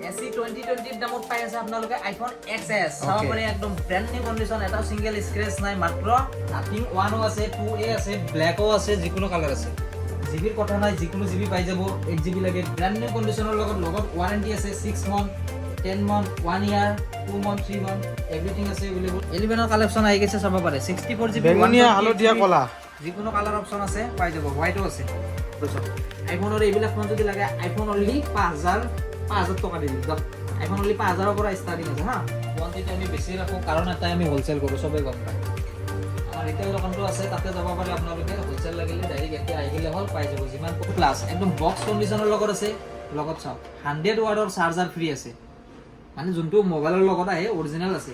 AC 2020 দামত পাই আছে আপোনালোকে আইফোন XS চাব পাৰে একদম ব্ৰ্যান্ড নিউ কন্ডিশন এটা সিঙ্গেল স্ক্ৰ্যাচ নাই মাত্ৰ নাথিং 1 ও আছে 2A আছে ব্ল্যাকও আছে যিকোনো কালাৰ আছে জিবিৰ কথা নাই যিকোনো জিবি পাই যাব 8GB লাগে ব্ৰ্যান্ড নিউ কন্ডিশনৰ লগত ওয়ারেন্টি আছে 6 month 10 month 1 year 2 month 3 month everything আছে अवेलेबल 11 ৰ কালেকশন আহি গৈছে চাব পাৰে 64GB বেঙুনীয়া হালধীয়া কলা যিকোনো কালাৰ অপশন আছে পাই যাব হোয়াইটও আছে আইফোনৰ এইবিলাক ফোন যদি লাগে আইফোন অনলি 5000 টকা দি দিম আইফোন অনলি 5000 ৰ পৰা ষ্টাৰ্টিং আছে হা কোৱান্টিটি আমি বেছি ৰাখো কাৰণ এটা আমি হোলসেল কৰো সবে গম পায় আমাৰ ৰিটেল দোকানটো আছে তাতে যাব পাৰে আপোনালোকে হোলসেল লাগিলে ডাইৰেক্ট এতে আহিলে হল পাই যাব যিমান প্লাস একদম বক্স কন্ডিশনৰ লগত আছে লগত চাও 100 ওয়াটৰ চাৰ্জাৰ ফ্ৰী আছে মানে যোনটো মোবাইলৰ লগত আহে অৰিজিনাল আছে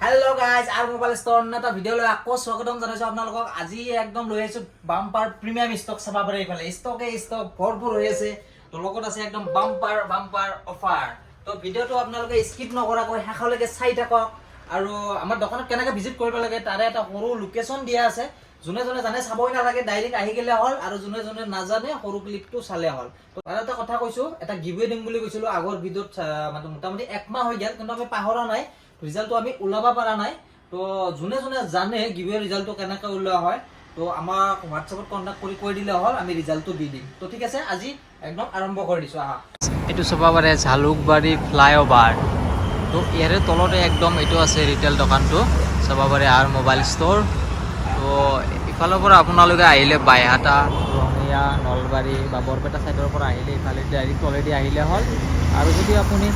hello guys R mobile store नटा ভিডিও লৈ আকৌ স্বাগতম জনাইছো আপোনালোকক আজি একদম লৈ আহিছো বাম্পাৰ প্ৰিমিয়াম ষ্টক চাবা পাৰে ইফালে ষ্টক ভৰপুৰ হৈ আছে তো লগত আছে একদম বাম্পাৰ অফাৰ তো ভিডিওটো আপোনালোকে স্কিপ নকৰাকৈ শেষলৈকে চাই থাকক আৰু আমাৰ দোকানত কেনেকৈ ভিজিট কৰিব লাগে তাৰে এটা সৰু লোকেশন দিয়া আছে যোনে জানে চাবই নালাগে ডাইৰেক্ট আহি গেলে হল আৰু যোনে নাজানে সৰু ক্লিপটো চালে হল তো আৰু এটা কথা কৈছো এটা গিভৱে দিম বুলি কৈছিলো আগৰ ভিডিওত মানে মোটামুটি এক মাহ হৈ গেল কিন্তু আমি পাহৰা নাই ৰিজাল্টটো আমি উলাবা পাৰা নাই তো যোনে জানে গিভৱে ৰিজাল্টটো কেনেকৈ উলোৱা হয় তো আমাক হোৱাটছএপত কন্টাক্ট কৰি কৈ দিলে হল আমি ৰিজাল্টটো দি দিম তো ঠিক আছে আজি একদম আৰম্ভ কৰি দিছো আহা এটো সবা পাৰে ঝালুকবাৰী ফ্লাইওভাৰ তো ইয়াৰে তলতে একদম এটো আছে ৰিটেল দোকানটো সবা পাৰে আৰ মোবাইল ষ্ট'ৰ তো ইফালৰ পৰা আপোনালোকে আহিলে বাইহাটা ৰঙিয়া নলবাৰী বা বৰপেটা সাইডৰ পৰা আহিলে ইফালে ডাইৰেক্ট অলৰেডি আহিলে হল আৰু যদি আপুনি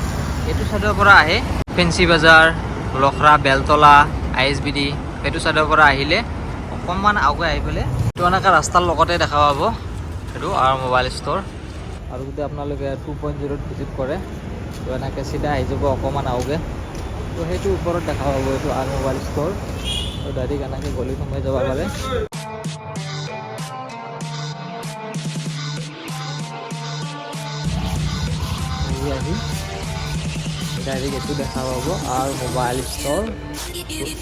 এটো সাইডৰ পৰা আহে ফেন্সি বাজাৰ লখৰা বেলতলা ISBD এটো সাইডৰ পৰা আহিলে অকমান আগুৱাই আহি পেলে তো এনেকা ৰাস্তাৰ লগতে দেখা পাব এটো আৰ মোবাইল ষ্ট'ৰ আৰু যদি আপোনালোকে 2.0 ভিজিট কৰে তো এনেকৈ চিধা আহি যাব অকমান আগুৱাই তো সেইটো ওপৰত দেখা পাব এইটো আৰ মোবাইল ষ্ট'ৰ তো ডাইৰেক্ট এনেকৈ গলি সোমাই যাব পাৰে আহি ডাইৰেক্ট এইটো দেখা পাব আৰ মোবাইল ষ্ট'ৰ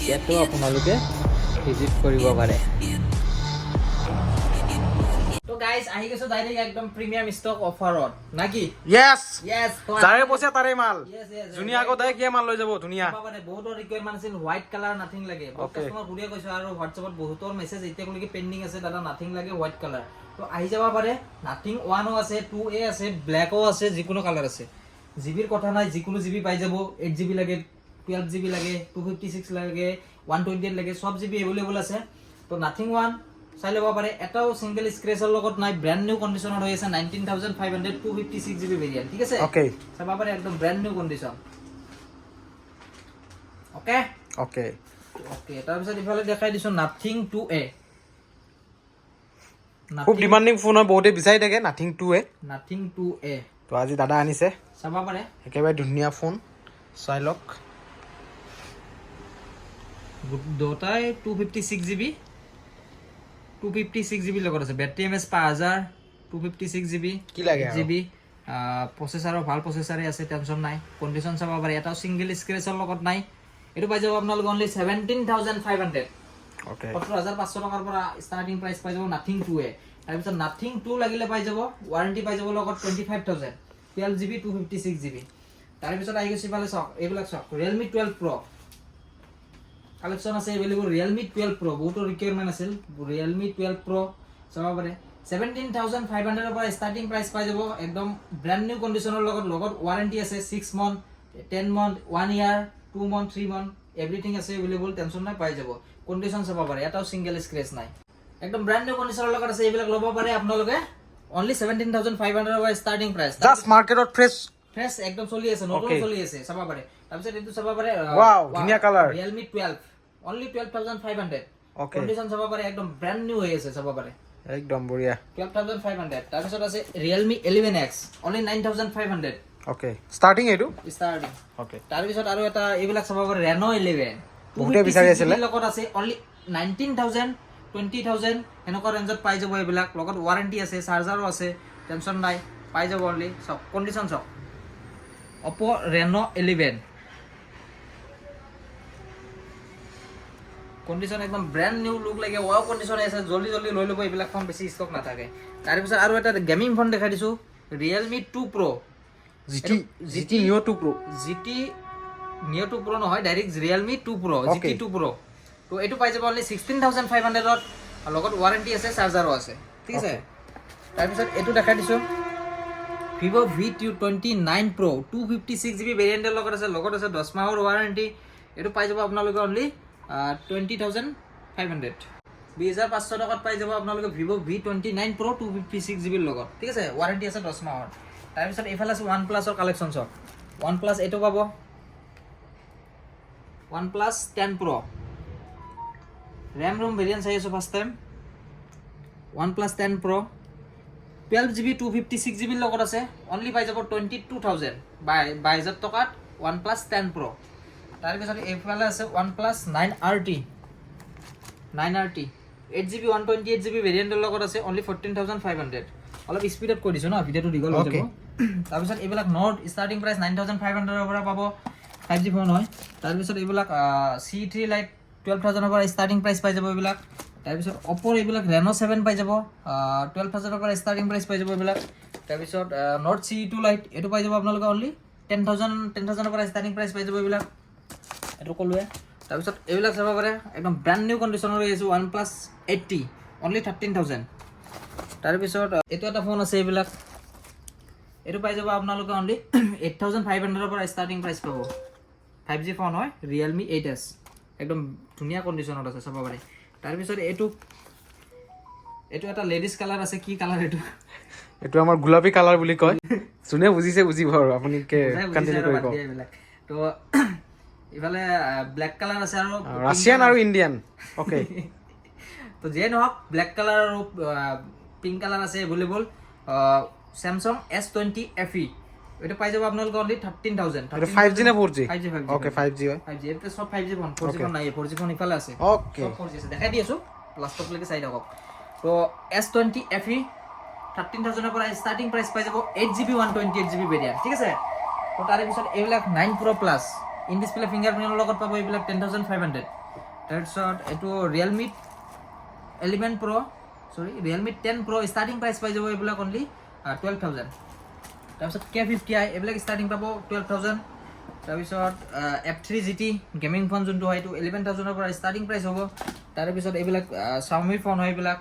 ইয়াতো আপোনালোকে ভিজিট কৰিব পাৰে তো গাইস আহি গৈছো ডাইৰেক্ট একদম প্ৰিমিয়াম ষ্টক অফাৰত নাকি ইয়েস ইয়েস যাৰে পইচা তাৰে মাল Yes, ধুনীয়া আগত আহে কি মাল লৈ যাব ধুনীয়া পাবাৰে বহুতৰ ৰিকুৱাৰমেন্ট আছিল হোৱাইট কালাৰ নাথিং লাগে কাস্টমাৰ ঘুৰিয়ে কৈছো আৰু হোৱাটছএপত বহুতৰ মেছেজ এতিয়ালৈকে পেন্ডিং আছে দাদা নাথিং লাগে হোৱাইট কালাৰ তো আহি যাব পাৰে নাথিং 1 ও আছে 2A আছে ব্ল্যাকও আছে যিকোনো কালাৰ আছে জিবিৰ কথা নাই যিকোনো জিবি পাই যাব 8GB লাগে 12GB লাগে 256 লাগে 128 লাগে সব জিবি अवेलेबल আছে তো নাথিং 1 চাই লব পাৰে এটাও সিঙ্গেল স্ক্ৰেচৰ লগত নাই ব্ৰ্যান্ড নিউ কন্ডিশনৰ হৈ আছে 19500 256GB ভেৰিয়েন্ট ঠিক আছে ওকে চাবা পাৰে একদম brand new condition okay okay তাৰ পিছত ইফালে দেখাই দিছো নাথিং 2A খুব ডিমান্ডিং ফোন হয় বহুতে বিচাৰি থাকে নাথিং 2A নাথিং 2A তো আজি দাদা আনিছে চাবা পাৰে একেবাৰে ধুনীয়া ফোন চাই লওক দুটাই 256GB 256GB লগত আছে ব্যাটাৰি এমএচ 5000 256GB কি লাগে GB প্ৰসেসৰৰ ভাল প্ৰসেসৰে আছে টেনশন নাই কন্ডিশন চাবা পাৰে এটা সিঙ্গেল স্ক্ৰেচৰ লগত নাই এটো পাই যাব আপোনালোক অনলি 17500 ওকে 17500 টকাৰ পৰা ষ্টাৰ্টিং প্ৰাইস পাই যাব নাথিং 2A তাৰ পিছত নাথিং 2 লাগিলে পাই যাব ওয়াৰেন্টি পাই যাব লগত 25000 12GB 256GB তাৰ পিছত আহি গৈছে পালে চাওক এইবিলাক চাওক Realme 12 Pro কালেকশন আছে अवेलेबल Realme 12 Pro বহুত ৰিকুৱাৰমেন্ট আছিল Realme 12 Pro চাবা পাৰে 17500 পৰা ষ্টাৰ্টিং প্ৰাইস পাই যাব একদম ব্ৰ্যান্ড নিউ কন্ডিশনৰ লগত ওয়াৰেন্টি আছে 6 month 10 month 1 year 2 month 3 month everything আছে अवेलेबल টেনশন নাই পাই যাব কন্ডিশন চাবা পাৰে এটাও সিঙ্গেল স্ক্ৰেচ নাই একদম ব্ৰ্যান্ড নিউ কন্ডিশনৰ লগত আছে এইবিলাক লব পাৰে আপোনালোকে অনলি 17500 পৰা ষ্টাৰ্টিং প্ৰাইস জাস্ট মাৰ্কেটত ফ্ৰেশ একদম চলি আছে নতুন চলি আছে চাবা পাৰে তাৰপিছত এইটো চাবা পাৰে ওয়াও ধুনীয়া colour Realme 12 only 12500 okay condition চাবা পাৰে একদম ব্ৰ্যান্ড নিউ হৈ আছে চাবা পাৰে একদম বঢ়িয়া 12500 তাৰপিছত আছে Realme 11X only 9500 okay starting এটো ষ্টাৰ্টিং ওকে তাৰপিছত আৰু এটা এইবিলাক চাবা পাৰে Reno 11 বহুতে বিচাৰি আছিল লগত আছে only 19000 20000 এনেকুৱা ৰেঞ্জত পাই যাব এইবিলাক লগত ওয়াৰেন্টি আছে চাৰ্জাৰো আছে টেনশন নাই পাই যাব only সব কন্ডিশন সব Oppo Reno 11 কণ্ডিশ্যন একদম ব্ৰেণ্ড নিউ লুক লাগে, ৱাও কণ্ডিশ্যন আছে, জল্দি জল্দি লৈ ল'ব, এইবিলাক ফোন বেছি ষ্টক নাথাকে। তাৰপিছত আৰু এটা গেমিং ফোন দেখাই দিছোঁ, Realme 2 Pro। GT Neo 2 Pro। GT Neo 2 Pro নহয়, direct Realme 2 Pro, GT 2 Pro। তো এইটো পাই যাব অনলি 16,500ত, লগত ৱাৰেণ্টি আছে, চাৰ্জাৰো আছে, ঠিক আছে। তাৰপিছত এইটো দেখাই দিছোঁ Vivo V29 Pro 256GB ভেৰিয়েণ্টৰ লগত আছে, লগত আছে 10 মাহৰ ৱাৰেণ্টি। এইটো পাই যাব আপোনালোকে অনলি 20,500, 20,500 টকাত পাই যাব আপোনালোকে Vivo V29 Pro 256GB লগত, ঠিক আছে, ৱাৰেণ্টি আছে 10 মাহৰ। তাৰপিছত এইফালে আছে OnePlus কালেকশ্যন চব। OnePlus এইটো পাব, OnePlus 10 Pro, RAM ROM variant চাই আছোঁ first time. OnePlus 10 Pro 12GB 256GB লগত আছে, অনলি পাই যাব 22,000, 22,000 টকাত OnePlus 10 Pro। তাৰপিছত এইফালে আছে OnePlus 9RT 8GB 128GB ভেৰিয়েণ্টৰ লগত আছে, অনলি 14,500। অলপ স্পীডত কৈ দিছোঁ ন, ভিডিঅ'টো দীঘল হৈ যাব। তাৰপিছত এইবিলাক নট ষ্টাৰ্টিং প্ৰাইচ 9,500ৰ পৰা পাব, 5G ফোন হয়। তাৰপিছত এইবিলাক C3 Lite 12,000ৰ পৰা ষ্টাৰ্টিং প্ৰাইচ পাই যাব এইবিলাক। তাৰপিছত অপ'ৰ এইবিলাক Reno 7 পাই যাব, 12,000ৰ পৰা ষ্টাৰ্টিং প্ৰাইচ পাই যাব এইবিলাক। তাৰপিছত Note C2 Lite এইটো পাই যাব আপোনালোকে অনলি 10,000ৰ পৰা ষ্টাৰ্টিং প্ৰাইচ পাই যাব এইবিলাক, এইটো ক'লোৱে। তাৰপিছত এইবিলাক চাব পাৰে, একদম ব্ৰেণ্ড নিউ কণ্ডিশ্যনৰ হৈ আছে OnePlus 80, অনলি 13,000। তাৰপিছত এইটো এটা ফোন আছে, এইবিলাক এইটো পাই যাব আপোনালোকে অনলি 8,500ৰ পৰা ষ্টাৰ্টিং প্ৰাইচ পাব, 5G ফোন হয়, Realme 8S, একদম ধুনীয়া কণ্ডিশ্যনত আছে, চাব পাৰে। তাৰপিছত এইটো এটা লেডিজ কালাৰ আছে, কি কালাৰ এইটো? এইটো আমাৰ গোলাপী কালাৰ বুলি কয়, যোনে বুজিছে বুজিব আৰু আপুনি কণ্টিনিউ কৰিব। তো ইফালে ব্লেক কালাৰ আছে আৰু ৰাছিয়ান আৰু ইণ্ডিয়ান, অ'কে। তো যিয়ে নহওক, ব্লেক কালাৰ আৰু পিংক কালাৰ আছে এভেইলেবল। Samsung S20 FE এইটো পাই যাব আপোনালোকে অনলি 13,000। এইটো 5G নে 4G? 5G ওকে 5G হয়। 5G এটা সব 5G ফোন, 4G ফোন নাই, 4G ফোন ইফালে আছে, ওকে সব 4G আছে, দেখাই দি আছো, লাষ্টলৈকে চাই থাকক। তো S20 FE 13,000ৰ পৰা ষ্টাৰ্টিং প্ৰাইচ পাই যাব, 8GB 128GB ভেৰিয়েণ্ট, ঠিক আছে। তো তাৰে পিছত এইবিলাক 9 Pro Plus ইন ডিছপ্লে ফিংগাৰপ্ৰিণ্টৰ লগত পাব, এইবিলাক 10,500। তাৰপিছত এইটো Realme 11 Pro, Realme 10 Pro starting price পাই যাব এইবিলাক অনলি 12,000। তাৰপিছত K50i এইবিলাক ষ্টাৰ্টিং পাব 12,000। তাৰপিছত F3 GT গেমিং ফোন যোনটো হয়, এইটো 11,000ৰ পৰা ষ্টাৰ্টিং প্ৰাইচ হ'ব। তাৰপিছত এইবিলাক Xiaomi ফোন হয়, এইবিলাক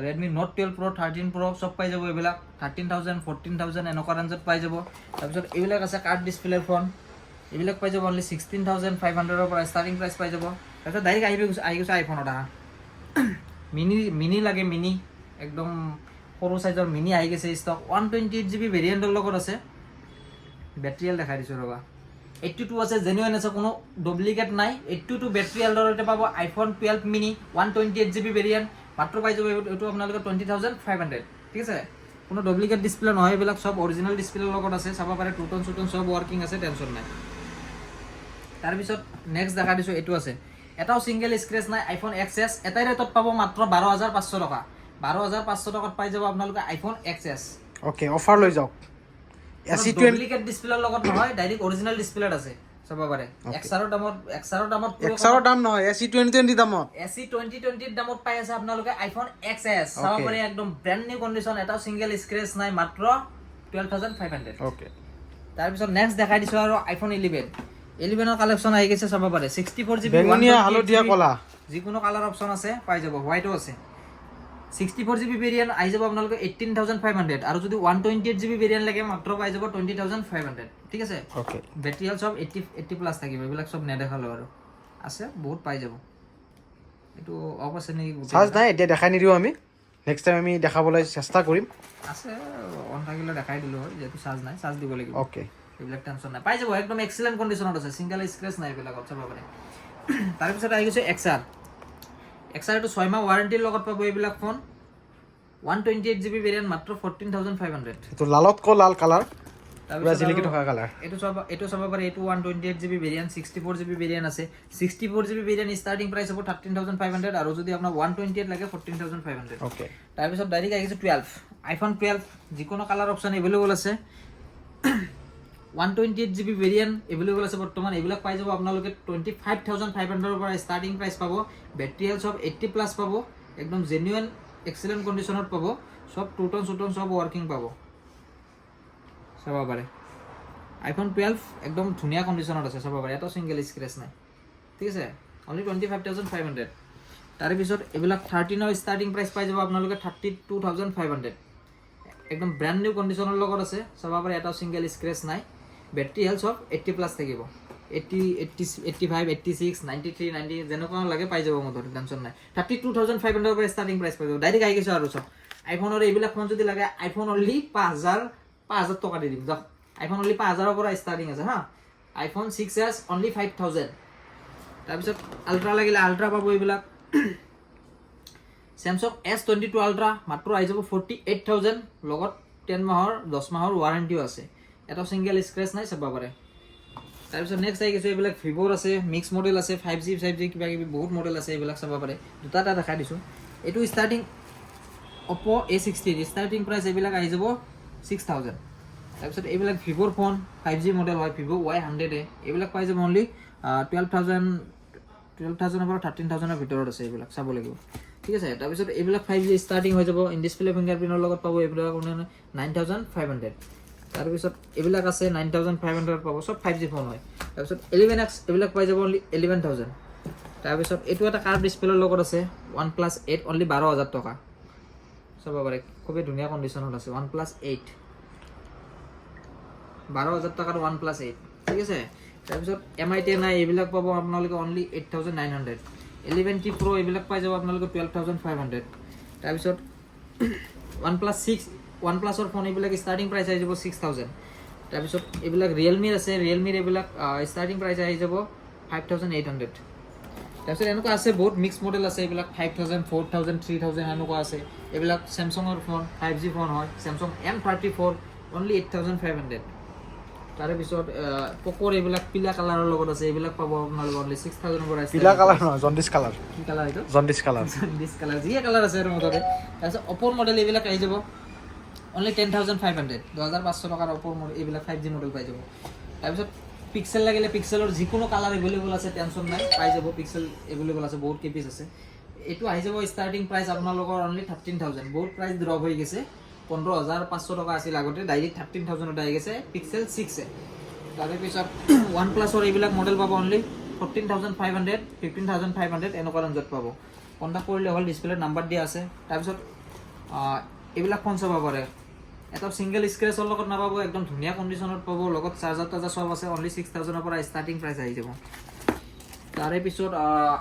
Redmi Note 12 Pro 13 Pro চব পাই যাব এইবিলাক 13,000 14,000 এনেকুৱা ৰেঞ্জত পাই যাব। তাৰপিছত এইবিলাক আছে কাৰ্ড ডিছপ্লেৰ ফোন, এইবিলাক পাই যাব অনলি 16,500ৰ পৰা ষ্টাৰ্টিং প্ৰাইচ পাই যাব। তাৰপিছত ডাইৰেক্ট আহি গৈছে আইফোনত আহা, মিনি লাগে, মিনি একদম সৰু চাইজৰ মিনি আহি গৈছে ষ্টক, 128GB ভেৰিয়েণ্টৰ লগত আছে। বেটেৰিয়েল দেখাই দিছোঁ ৰ'বা, 82 আছে, জেনুইন আছে, কোনো ডুপ্লিকেট নাই। 82 বেটেৰিয়েল দৰতে পাব iPhone 12 mini 128GB ভেৰিয়েণ্ট, মাত্ৰ পাই যাব এইটো আপোনালোকে 20,500, ঠিক আছে। কোনো ডুপ্লিকেট ডিছপ্লে নহয়, এইবিলাক চব অৰিজিনেল ডিছপ্লেৰ লগত আছে, চাব পাৰে, টুটন চুটন চব ৱৰ্কিং আছে, টেনশ্যন নাই। তাৰপিছত নেক্সট দেখাই দিছোঁ, এইটো আছে, এটাও ছিংগল স্ক্ৰেচ নাই, iPhone XS এটাই ৰেটত পাব, মাত্ৰ 12,500 টকা, 12,500 টকাত পাই যাব আপোনালোকে iPhone XS। ওকে, অফাৰ লৈ যাওক। ডুপ্লিকেট ডিছপ্লেৰ লগত নহয়, ডাইৰেক্ট অৰিজিনেল ডিছপ্লেত আছে, চাব পাৰে। এক্সাৰৰ দামত এক্সাৰৰ দাম নহয়, AC 2020 দামত, AC 2020 দামত পাই আছে আপোনালোকে iPhone XS, চাব পাৰে, একদম ব্ৰেণ্ড নিউ কণ্ডিশ্যন, এটাও ছিংগল স্ক্ৰেচ নাই, মাত্ৰ 12,500। ওকে। তাৰপিছত নেক্সট দেখাই দিছোঁ আৰু iPhone 11ৰ কালেকশ্যন আহি গৈছে, চাব পাৰে, 64GB বেঙুনীয়া, হালধীয়া, কলা, যিকোনো কালাৰ অপশ্যন আছে, পাই যাব, হোৱাইটো আছে। 64GB ভেৰিয়েণ্ট আহি যাব আপোনালোকে 18,500, আৰু যদি 128GB ভেৰিয়েণ্ট লাগে মাত্ৰ পাই যাব 20,500, ঠিক আছে। ওকে। বেটেৰিয়েল চব 80+ থাকিব, এইবিলাক চব নেদেখালোঁ আৰু আছে, বহুত পাই যাব। এইটো অফ আছে নেকি? চাৰ্জ নাই, এতিয়া দেখাই নিদিওঁ আমি, নেক্সট টাইম আমি দেখাবলৈ চেষ্টা কৰিম। আছে, অন থাকিলে দেখাই দিলোঁ হয়, যিহেতু চাৰ্জ নাই, চাৰ্জ দিব লাগিব। ওকে, এইবিলাক টেনশ্যন নাই, পাই যাব, একদম এক্সিলেণ্ট কণ্ডিশ্যনত আছে, ছিংগল স্ক্ৰেচ নাই এইবিলাকত, চাব পাৰে। তাৰপিছত আহি গৈছে XR এইটো 6 মাহ ৱাৰেণ্টিৰ লগত পাব এইবিলাক ফোন, 128GB ভেৰিয়েণ্ট, মাত্ৰ 14,500। এইটো লালতকৈ লাল কালাৰ, তাৰপিছত জিলিকি থকা কালাৰ, এইটো চাব পাৰে, এইটো 128GB ভেৰিয়েণ্ট, 64GB ভেৰিয়েণ্ট আছে, 64GB ভেৰিয়েণ্ট ষ্টাৰ্টিং প্ৰাইচ হ'ব 13,500, আৰু যদি আপোনাৰ 128 লাগে 14,500। ওকে। তাৰপিছত ডাইৰেক্ট আহিছে 12 iPhone 12, যিকোনো কালাৰ অপশ্যন এভেইলেবল আছে, 128GB ভেৰিয়েণ্ট এভেইলেবল আছে বৰ্তমান। এইবিলাক পাই যাব আপোনালোকে 25,500 পৰা ষ্টাৰ্টিং প্ৰাইচ পাব। বেটাৰী হেল্থ চব 80+ পাব, একদম জেনুইন এক্সেলেণ্ট কণ্ডিশ্যনত পাব, চব টুটন চুটন চব ৱৰ্কিং পাব, চাব পাৰে। iPhone 12 একদম ধুনীয়া কণ্ডিশ্যনত আছে, চাব পাৰে, এটাও ছিংগল স্ক্ৰেচ নাই, ঠিক আছে। অনলি 25,500। তাৰপিছত এইবিলাক 13ৰ ষ্টাৰ্টিং প্ৰাইচ পাই যাব আপোনালোকে 32,500, একদম ব্ৰেণ্ড নিউ কণ্ডিশ্যনৰ লগত আছে, চাব পাৰে, এটাও ছিংগল স্ক্ৰেচ নাই। বেটাৰী হেল্থ চব 80+ থাকিব, 80, 85, 86, 93, 90 যেনেকুৱা লাগে পাই যাব, মুঠতে টেনশ্যন নাই। 32,500 পৰা ষ্টাৰ্টিং প্ৰাইচ পাই যাব। ডাইৰেক্ট আহি গৈছোঁ আৰু চব আইফোনৰ এইবিলাক ফোন যদি লাগে, আইফোন অনলি 5,000 টকা দি দিম যাওক। আইফোন অনলি 5,000 পৰা ষ্টাৰ্টিং আছে হা। iPhone 6s only 5,000। তাৰপিছত আল্ট্ৰা লাগিলে আল্ট্ৰা পাব এইবিলাক। Samsung S22 আল্ট্ৰা মাত্ৰ আহি যাব 48,000, লগত 10 মাহৰ 10 মাহৰ ৱাৰেণ্টিও আছে, এটাও ছিংগল স্ক্ৰেচ নাই, চাব পাৰে। তাৰপিছত নেক্সট আহি গৈছে এইবিলাক ভিভ'ৰ আছে, মিক্স মডেল আছে, 5G কিবা কিবি বহুত মডেল আছে, এইবিলাক চাব পাৰে। দুটা এটা দেখাই দিছোঁ। এইটো starting Oppo A60, starting price এইবিলাক আহি যাব 6,000। তাৰপিছত এইবিলাক ভিভ'ৰ ফোন 5G মডেল হয়, ভিভ' Y100, এইবিলাক পাই যাব অনলি 12,000 পৰা 13,000ৰ ভিতৰত আছে, এইবিলাক চাব লাগিব, ঠিক আছে। তাৰপিছত এইবিলাক 5G ষ্টাৰ্টিং হৈ যাব, ইন ডিছপ্লে ফিংগাৰপ্ৰিণ্টৰ লগত পাব, এইবিলাক 9,500। তাৰপিছত এইবিলাক আছে 9,500 পাব, চব 5G ফোন হয়। তাৰপিছত 11X এইবিলাক পাই যাব অনলি 11,000। তাৰপিছত এইটো এটা কাৰ্ভ ডিছপ্লেৰ লগত আছে, OnePlus 8 অনলি 12,000 টকা, চাব পাৰে, খুবেই ধুনীয়া কণ্ডিশ্যনত আছে। OnePlus 8 12,000 টকাৰ OnePlus 8, ঠিক আছে। তাৰপিছত MI 10i এইবিলাক পাব আপোনালোকে অনলি 8,900। 11T Pro এইবিলাক পাই যাব আপোনালোকে 12,500। তাৰপিছত OnePlus 6 OnePlusৰ ফোন এইবিলাক ষ্টাৰ্টিং প্ৰাইচ আহি যাব 6,000। তাৰপিছত এইবিলাক ৰিয়েলমিৰ আছে, ৰিয়েলমিৰ এইবিলাক ষ্টাৰ্টিং প্ৰাইচ আহি যাব 5,800। তাৰপিছত এনেকুৱা আছে বহুত মিক্স মডেল আছে, এইবিলাক 5,000, 4,000, 3,000 এনেকুৱা আছে। এইবিলাক চেমচাঙৰ ফোন 5G ফোন হয়, Samsung M34 অনলি 8,500। তাৰপিছত পক'ৰ এইবিলাক পিলা কালাৰৰ লগত আছে, এইবিলাক পাব আপোনালোকে অনলি 6,000 পৰা। পিলা কালাৰ নহয়, জণ্ডিছ কালাৰ। কি কালাৰ এইটো? Jaundice colour. জণ্ডিছ কালাৰ, যিয়ে কালাৰ আছে আৰু মুঠতে। তাৰপিছত অপ'ৰ মডেল এইবিলাক আহি যাব অনলি 10,500, 2,500 টকাৰ অপ'ৰ মডেল, এইবিলাক 5G মডেল পাই যাব। তাৰপিছত পিক্সেল লাগিলে পিক্সেলৰ যিকোনো কালাৰ এভেইলেবল আছে, টেনশ্যন নাই, পাই যাব। পিক্সেল এভেইলেবল আছে, বহুত কেপিছ আছে। এইটো আহি যাব ষ্টাৰ্টিং প্ৰাইচ আপোনালোকৰ অনলি 13,000, বহুত প্ৰাইচ ড্ৰপ হৈ গৈছে, 15,500 টকা আছিল আগতে, ডাইৰেক্ট 13,000ত আহি গৈছে পিক্সেল 6। তাৰপিছত OnePlusৰ এইবিলাক মডেল পাব অনলি 14,500, 15,500 এনেকুৱা ৰেঞ্জত পাব। কণ্টেক্ট কৰিলে হ'ল, ডিছপ্লেত নাম্বাৰ দিয়া আছে। তাৰপিছত এইবিলাক ফোন চাব পাৰে, এটা ছিংগল স্ক্ৰেচৰ লগত নাপাব, একদম ধুনীয়া কণ্ডিশ্যনত পাব, লগত চাৰ্জাৰ টাৰ্জাৰ চব আছে, অনলি 6,000ৰ পৰা ষ্টাৰ্টিং প্ৰাইচ আহি যাব। তাৰে পিছত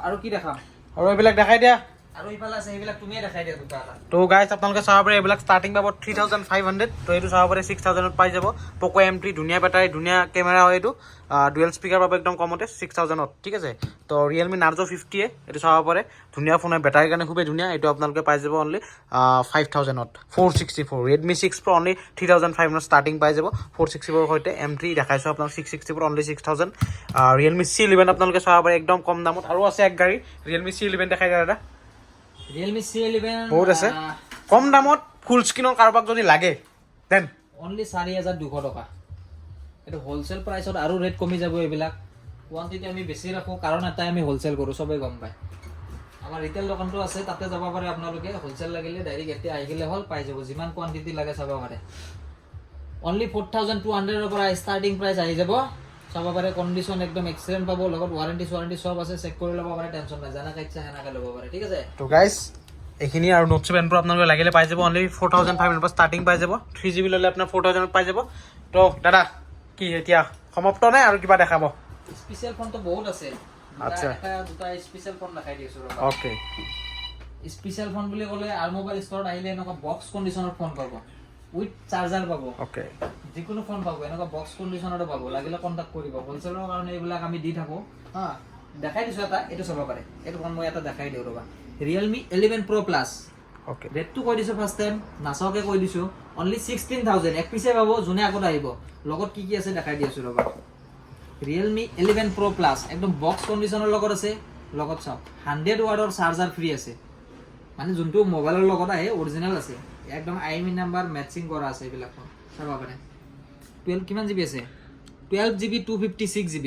আৰু কি দেখাম? আৰু এইবিলাক দেখাই দিয়া। আৰু ইফালে আছে, সেইবিলাক তুমিয়ে দেখাই দিয়া দুটা এটা। তো গাইজ আপোনালোকে চাব পাৰে, এইবিলাক ষ্টাৰ্টিং পাব 3,500, তো এইটো চাব পাৰে 6,000ত পাই যাব। প'ক' M3 ধুনীয়া বেটাৰী, ধুনীয়া কেমেৰা হয়, এইটো ডুৱেল স্পীকাৰ পাব একদম কমতে 6,000ত, ঠিক আছে। তো ৰিয়েলমি নাৰ্জো 50 এইটো চাব পাৰে, ধুনীয়া ফোন হয়, বেটাৰীৰ কাৰণে খুবেই ধুনীয়া। এইটো আপোনালোকে পাই যাব অনলি 5,000ত। 464 ৰেডমি 6 Pro অনলি 3,500 ষ্টাৰ্টিং পাই যাব। 464ৰ সৈতে M3 দেখাইছোঁ আপোনাক, 664 অনলি 6,000। ৰিয়েলমি C11 আপোনালোকে চাব পাৰে একদম কম দামত। আৰু আছে এক গাড়ী, ৰিয়েলমি C11 দেখাই দিয়া দাদা। ৰিয়েলমি C11 বহুত আছে কম দামত, ফুল স্ক্ৰীনৰ কাৰোবাক যদি লাগে দেন অনলি 4,200 টকা। এইটো হোলচেল প্ৰাইচত আৰু ৰেট কমি যাব। এইবিলাক কোৱান্টিটি আমি বেছি ৰাখোঁ, কাৰণ এটাই আমি হোলচেল কৰোঁ, চবেই গম পায়। আমাৰ ৰিটেল দোকানটো আছে, তাতে যাব পাৰে আপোনালোকে। হোলচেল লাগিলে ডাইৰেক্ট এতিয়া আহি গ'লে হ'ল, পাই যাব, যিমান কোৱান্টিটি লাগে চাব পাৰে। অনলি 4,200ৰ পৰা ষ্টাৰ্টিং প্ৰাইচ আহি যাব, চাব পাৰে। কণ্ডিশ্যন একদম এক্সেলেণ্ট পাব, লগত ৱাৰেণ্টি চব আছে, চেক কৰি ল'ব পাৰে, টেনশ্যন নাই, যেনেকৈ ইচ্ছা সেনেকৈ ল'ব পাৰে, ঠিক আছে। তো গাইজ এইখিনি আৰু নোট 7 Pro আপোনালোকে লাগিলে পাই যাব অনলি 4,500 পৰা ষ্টাৰ্টিং পাই যাব। 3GB ল'লে আপোনাৰ 4,000ত পাই যাব। তো দাদা কি এতিয়া সমাপ্ত নে আৰু কিবা দেখাব? স্পেচিয়েল ফোনটো বহুত আছে, আচ্ছা, দুটা স্পেচিয়েল ফোন দেখাই দিছোঁ। অ'কে, স্পেচিয়েল ফোন বুলি ক'লে আৰু মোবাইল ষ্টৰত আহিলে এনেকুৱা বক্স কণ্ডিশ্যনৰ ফোন পাব, উইথ চাৰ্জাৰ পাব, অ'কে, যিকোনো ফোন পাব, এনেকুৱা বক্স কণ্ডিশ্যনতো পাব। লাগিলে কণ্টেক্ট কৰিব, হোলচেলৰ কাৰণে এইবিলাক আমি দি থাকোঁ হা। দেখাই দিছোঁ এটা, এইটো চাব পাৰে। এইটো ফোন মই এটা দেখাই দিওঁ ৰ'বা, ৰিয়েলমি 11 Pro Plus। অ'কে, ৰেটটো কৈ দিছোঁ ফাৰ্ষ্ট টাইম, নাচাওকে কৈ দিছোঁ, অনলি 16,000। এক পিছে পাব, যোনে আগত আহিব। লগত কি কি আছে দেখাই দি আছোঁ ৰ'বা। ৰিয়েলমি 11 Pro Plus একদম বক্স কণ্ডিশ্যনৰ লগত আছে, লগত চাওক 100 ৱাটৰ চাৰ্জাৰ ফ্ৰী আছে, মানে যোনটো মোবাইলৰ লগত আহে অৰিজিনেল আছে, একদম IMEI নাম্বাৰ মেচিং কৰা আছে। এইবিলাক ফোন চাব পাৰে। 12 কিমান GB আছে? 12GB 256GB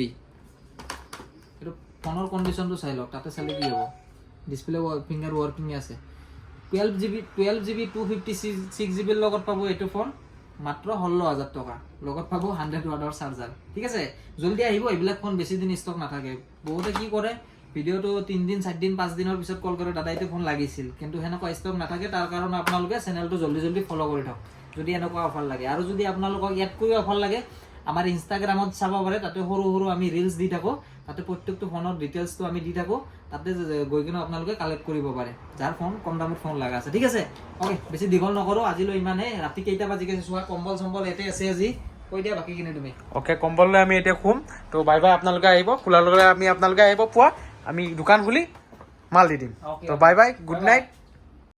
এইটো ফোনৰ কণ্ডিশ্যনটো চাই লওক তাতে চালে কি হ'ব ডিসপ্লে ফিঙ্গাৰ ওয়াৰ্কিং আছে 12GB 256GB লগত পাবো এইটো ফোন মাত্ৰ 16000 টকা লগত পাবো 100 ওয়াটৰ চাৰ্জাৰ ঠিক আছে জলদি আহিব এইবিলাক ফোন বেছি দিন ষ্টক নাথাকে বহুতে কি কৰে ভিডিওটো 3 দিন 4 দিন 5 দিনৰ পিছত কল কৰে দাদা এইটো ফোন লাগিছিল কিন্তু হেনেকুৱা ষ্টক নাথাকে তাৰ কাৰণে আপোনালোকে চেনেলটো জলদি ফলো কৰি থাকক যদি এনেকুৱা অফাৰ লাগে আৰু যদি আপোনালোকক ইয়াতকৈ অফাৰ লাগে আমাৰ ইনষ্টাগ্ৰামত চাব পাৰে তাতে সৰু আমি ৰিলছ দি থাকো তাতে প্ৰত্যেকটো ফোনৰ ডিটেইলছটো আমি দি থাকো তাতে গৈ কিনে আপোনালোকে কালেক্ট কৰিব পাৰে যাৰ ফোন কম দামত ফোন লাগা আছে ঠিক আছে ওকে বেছি দীঘল নকৰো আজিলৈ ইমানে ৰাতি কেইটা বাজি গৈছে চোৱা কম্বল সম্বল এতে আছে আজি কৈ দিয়া বাকি কিনে তুমি ওকে কম্বল লৈ আমি এতিয়া খুম তো বাই বাই আপোনালোকে আহিব খোলাৰ লগে আমি আপোনালোকে আহিব পুৱা আমি দোকান খুলি মাল দি দিম তো বাই বাই গুড নাইট